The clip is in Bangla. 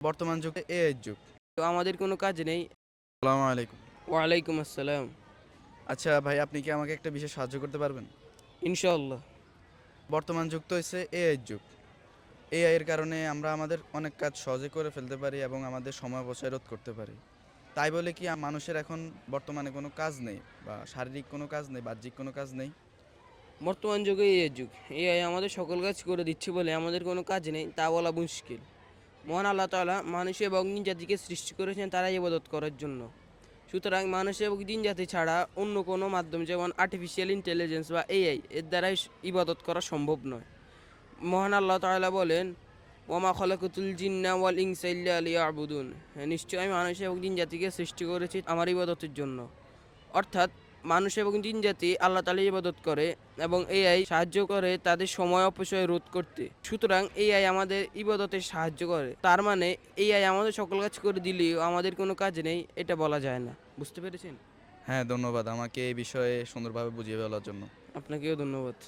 বর্তমান যুগে এআই যুগ। তো আমাদের কোনো কাজ নেই। আসসালামু আলাইকুম। ওয়ালাইকুম আসসালাম। আচ্ছা ভাই, আপনি কি আমাকে একটা বিষয়ে সাহায্য করতে পারবেন? ইনশাআল্লাহ। বর্তমান যুগ তো হচ্ছে এআই যুগ। এআই এর কারণে আমরা আমাদের অনেক কাজ সহজে করে ফেলতে পারি এবং আমাদের সময় অপচয় রোধ করতে পারি। তাই বলে কি মানুষের এখন বর্তমানে কোনো কাজ নেই বা শারীরিক কোনো কাজ নেই, বাহ্যিক কোনো কাজ নেই? বর্তমান যুগে এআই যুগ। এআই আমাদের সকল কাজ করে দিচ্ছে বলে আমাদের কোনো কাজ নেই তা বলা মুশকিল। মহান আল্লাহ তাআলা মানুষ এবং জিন জাতিকে সৃষ্টি করেছেন তারা ইবাদত করার জন্য। সুতরাং মানুষ এবং জিন জাতি ছাড়া অন্য কোনো মাধ্যম যেমন আর্টিফিশিয়াল ইন্টেলিজেন্স বা এআই এর দ্বারাই ইবাদত করা সম্ভব নয়। মহান আল্লাহ তাআলা বলেন, ওমা খলাকুতুল জিন্না ওয়াল ইনসা ইল্লা লিয়াবুদুন। নিশ্চয় আমি মানুষ এবং জিন জাতিকে সৃষ্টি করেছি আমার ইবাদতের জন্য। অর্থাৎ মানুষ এবং জিন জাতি আল্লাহ তাআলার ইবাদত করে এবং এআই সাহায্য করে তাদের সময় অপচয় রোধ করতে। সুতরাং এআই আমাদের ইবাদতে সাহায্য করে। তার মানে এআই আমাদের সকল কাজ করে দিলেও আমাদের কোনো কাজ নেই এটা বলা যায় না। বুঝতে পেরেছেন? হ্যাঁ, ধন্যবাদ আমাকে এই বিষয়ে সুন্দরভাবে বুঝিয়ে বলার জন্য। আপনাকেও ধন্যবাদ।